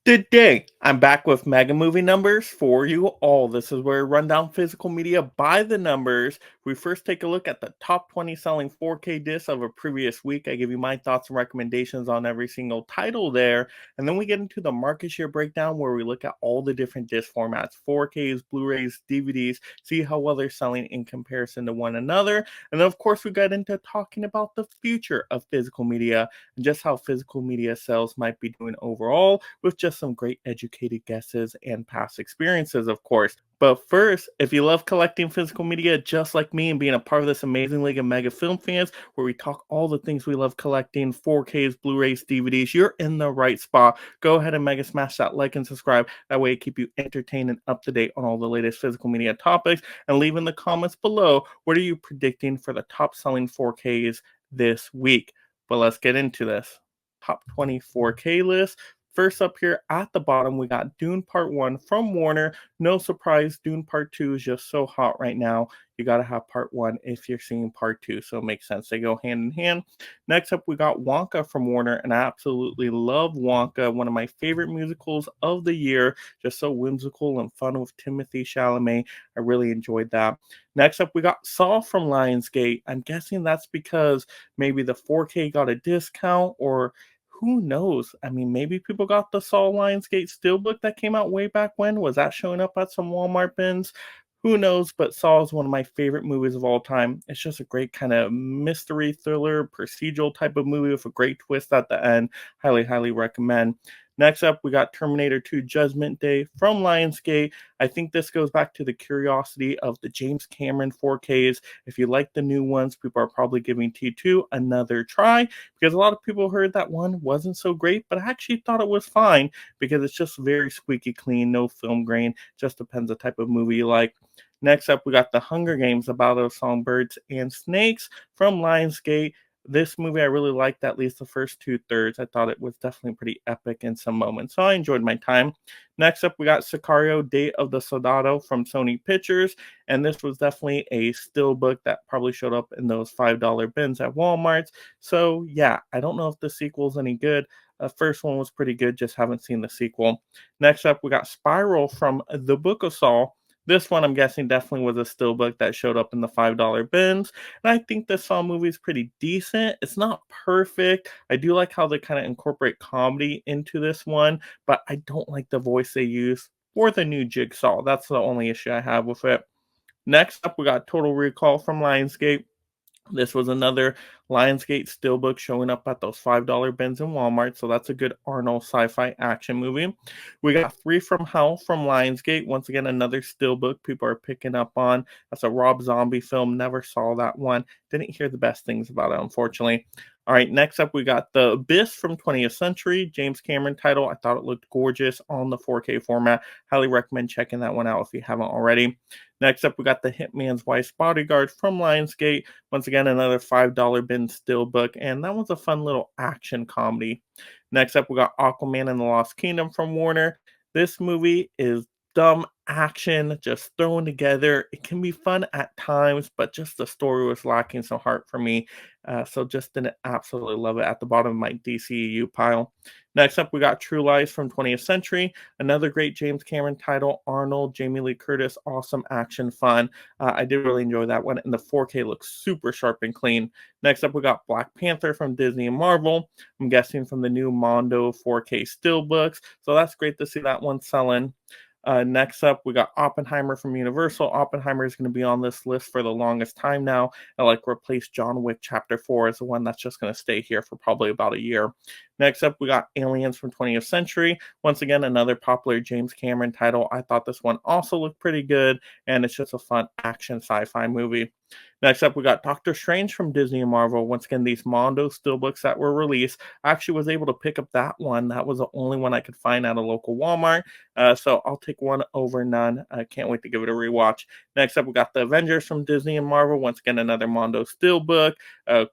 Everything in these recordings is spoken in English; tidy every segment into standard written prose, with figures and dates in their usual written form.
Today, I'm back with mega movie numbers for you all. This is where we run down physical media by the numbers. We first take a look at the top 20 selling 4K discs of a previous week. I give you my thoughts and recommendations on every single title there. And then we get into the market share breakdown where we look at all the different disc formats 4Ks, Blu rays, DVDs, see how well they're selling in comparison to one another. And then, of course, we got into talking about the future of physical media and just how physical media sales might be doing overall, with just some great educated guesses and past experiences, of course. But first, if you love collecting physical media just like me and being a part of this amazing league of mega film fans where we talk all the things we love collecting 4Ks, Blu rays, DVDs, you're in the right spot. Go ahead and mega smash that like and subscribe. That way, it keep you entertained and up to date on all the latest physical media topics. And leave in the comments below what are you predicting for the top selling 4Ks this week. But let's get into this. Top 20 4K list. First up here at the bottom, we got Dune Part 1 from Warner. No surprise, Dune Part 2 is just so hot right now. You got to have Part 1 if you're seeing Part 2, so it makes sense. They go hand in hand. Next up, we got Wonka from Warner, and I absolutely love Wonka, one of my favorite musicals of the year. Just so whimsical and fun with Timothy Chalamet. I really enjoyed that. Next up, we got Saw from Lionsgate. I'm guessing that's because maybe the 4K got a discount, or who knows? I mean, maybe people got the Saw Lionsgate Steelbook that came out way back when. Was that showing up at some Walmart bins? Who knows? But Saw is one of my favorite movies of all time. It's just a great kind of mystery thriller, procedural type of movie with a great twist at the end. Highly, highly recommend. Next up, we got Terminator 2 Judgment Day from Lionsgate. I think this goes back to the curiosity of the James Cameron 4Ks. If you like the new ones, people are probably giving T2 another try because a lot of people heard that one wasn't so great, but I actually thought it was fine because it's just very squeaky clean, no film grain. Just depends the type of movie you like. Next up, we got The Hunger Games, The Battle of Songbirds and Snakes from Lionsgate. This movie I really liked at least the first two thirds. I thought it was definitely pretty epic in some moments, so I enjoyed my time. Next up, we got Sicario: Day of the Soldado from Sony Pictures, and this was definitely a still book that probably showed up in those $5 bins at Walmart's. So yeah, I don't know if the sequel's any good. The first one was pretty good, just haven't seen the sequel. Next up, we got Spiral from The Book of Saul. This one, I'm guessing, definitely was a still book that showed up in the $5 bins. And I think the Saw movie is pretty decent. It's not perfect. I do like how they kind of incorporate comedy into this one, but I don't like the voice they use for the new Jigsaw. That's the only issue I have with it. Next up, we got Total Recall from Lionsgate. This was another Lionsgate steelbook showing up at those $5 bins in Walmart, so that's a good Arnold sci-fi action movie. We got Three from Hell from Lionsgate. Once again, another steelbook people are picking up on. That's a Rob Zombie film. Never saw that one. Didn't hear the best things about it, unfortunately. All right, next up we got The Abyss from 20th Century, James Cameron title. I thought it looked gorgeous on the 4K format. Highly recommend checking that one out if you haven't already. Next up, we got The Hitman's Wife's Bodyguard from Lionsgate. Once again, another $5 bin steelbook, and that was a fun little action comedy. Next up, we got Aquaman and the Lost Kingdom from Warner. This movie is dumb action, just thrown together. It can be fun at times, but just the story was lacking some heart for me. So just didn't absolutely love it, at the bottom of my DCEU pile. Next up, we got True Lies from 20th Century, another great James Cameron title. Arnold, Jamie Lee Curtis, awesome action fun. I did really enjoy that one, and the 4K looks super sharp and clean. Next up, we got Black Panther from Disney and Marvel. I'm guessing from the new Mondo 4K steelbooks, so that's great to see that one selling. Next up, we got Oppenheimer from Universal. Oppenheimer is going to be on this list for the longest time now. I like replace John Wick Chapter 4 as the one that's just going to stay here for probably about a year. Next up, we got Aliens from 20th Century. Once again, another popular James Cameron title. I thought this one also looked pretty good, and it's just a fun action sci-fi movie. Next up, we got Doctor Strange from Disney and Marvel. Once again, these Mondo steelbooks that were released. I actually was able to pick up that one. That was the only one I could find at a local Walmart. So I'll take one over none. I can't wait to give it a rewatch. Next up, we got The Avengers from Disney and Marvel. Once again, another Mondo steelbook.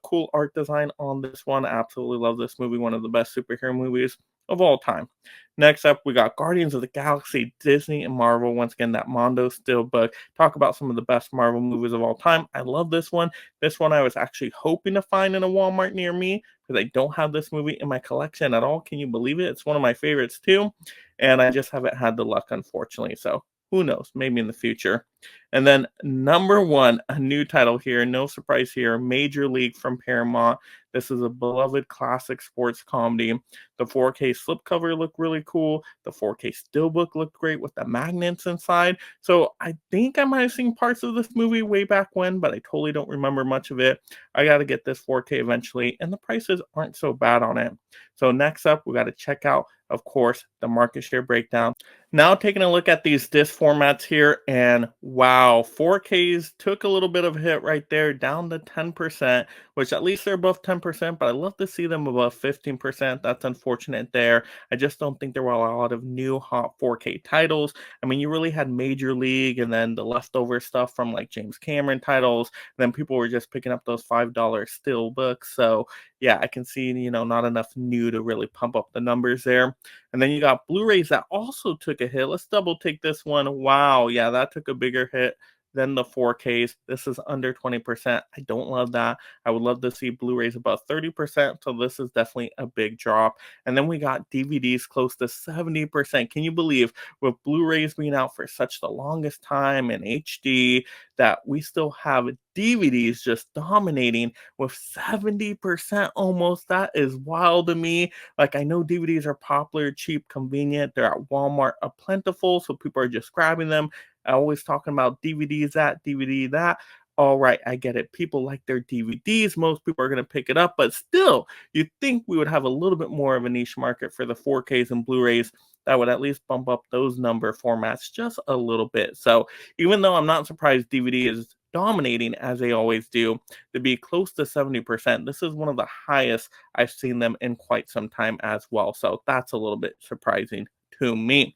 Cool art design on this one. I absolutely love this movie. One of the best superhero movies of all time. Next up, we got Guardians of the Galaxy, Disney and Marvel. Once again, that Mondo Steelbook. Talk about some of the best Marvel movies of all time. I love this one. This one I was actually hoping to find in a Walmart near me because I don't have this movie in my collection at all. Can you believe it? It's one of my favorites too. And I just haven't had the luck, unfortunately. So who knows? Maybe in the future. And then number one, a new title here. No surprise here. Major League from Paramount. This is a beloved classic sports comedy. The 4K slipcover looked really cool. The 4K steelbook looked great with the magnets inside. So I think I might have seen parts of this movie way back when, but I totally don't remember much of it. I got to get this 4K eventually, and the prices aren't so bad on it. So next up, we got to check out, of course, the market share breakdown. Now taking a look at these disc formats here, and wow, 4Ks took a little bit of a hit right there, down to 10%, which at least they're above 10%, but I love to see them above 15%. That's unfortunate there. I just don't think there were a lot of new hot 4K titles. I mean, you really had Major League and then the leftover stuff from like James Cameron titles. Then people were just picking up those $5 still books. So yeah, I can see, not enough new to really pump up the numbers there. And then you got Blu-rays that also took a hit. Let's double take this one. Wow, yeah, that took a bigger hit than the 4Ks. This is under 20%. I don't love that. I would love to see Blu-rays about 30%, so this is definitely a big drop. And then we got DVDs close to 70%. Can you believe with Blu-rays being out for such the longest time in HD that we still have DVDs just dominating with 70% almost? That is wild to me. Like, I know DVDs are popular, cheap, convenient. They're at Walmart plentiful, so people are just grabbing them. Always talking about DVDs that, DVD that. All right, I get it. People like their DVDs. Most people are going to pick it up, but still, you'd think we would have a little bit more of a niche market for the 4Ks and Blu-rays that would at least bump up those number formats just a little bit. So even though I'm not surprised DVD is dominating as they always do, to be close to 70%, this is one of the highest I've seen them in quite some time as well. So that's a little bit surprising to me.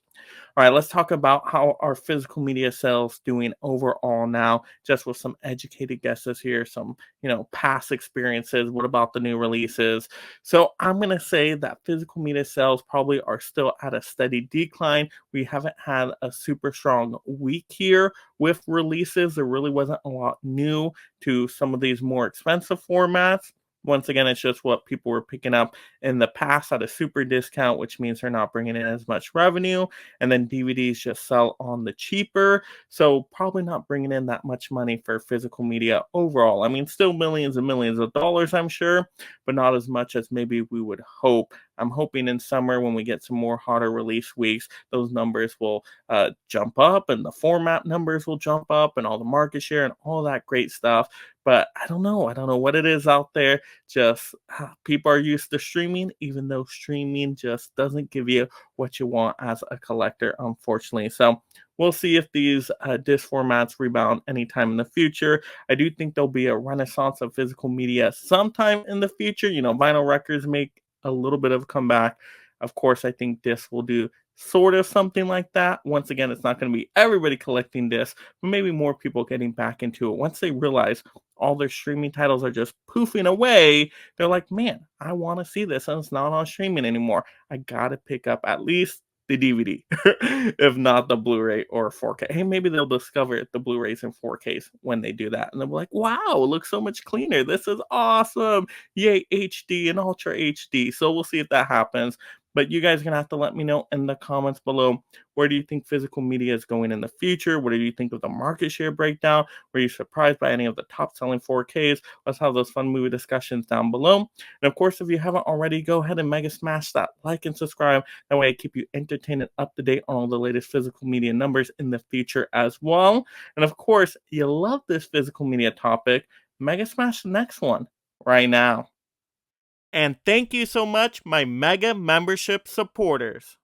All right, let's talk about how our physical media sales doing overall now, just with some educated guesses here, some, past experiences. What about the new releases? So I'm going to say that physical media sales probably are still at a steady decline. We haven't had a super strong week here with releases. There really wasn't a lot new to some of these more expensive formats. Once again, it's just what people were picking up in the past at a super discount, which means they're not bringing in as much revenue. And then DVDs just sell on the cheaper. So probably not bringing in that much money for physical media overall. I mean, still millions and millions of dollars, I'm sure, but not as much as maybe we would hope. I'm hoping in summer when we get some more hotter release weeks, those numbers will jump up and the format numbers will jump up and all the market share and all that great stuff. But I don't know. I don't know what it is out there. Just people are used to streaming, even though streaming just doesn't give you what you want as a collector, unfortunately. So we'll see if these disc formats rebound anytime in the future. I do think there'll be a renaissance of physical media sometime in the future. Vinyl records make a little bit of a comeback. Of course, I think disc will do sort of something like that. Once again, it's not going to be everybody collecting discs, but maybe more people getting back into it. Once they realize all their streaming titles are just poofing away, they're like, man, I want to see this and it's not on streaming anymore. I got to pick up at least the DVD, if not the Blu-ray or 4K. Hey, maybe they'll discover the Blu-rays and 4Ks when they do that. And they'll be like, wow, it looks so much cleaner. This is awesome. Yay, HD and Ultra HD. So we'll see if that happens. But you guys are going to have to let me know in the comments below, where do you think physical media is going in the future? What do you think of the market share breakdown? Were you surprised by any of the top selling 4Ks? Let's have those fun movie discussions down below. And of course, if you haven't already, go ahead and mega smash that like and subscribe. That way I keep you entertained and up to date on all the latest physical media numbers in the future as well. And of course, you love this physical media topic, mega smash the next one right now. And thank you so much, my mega membership supporters.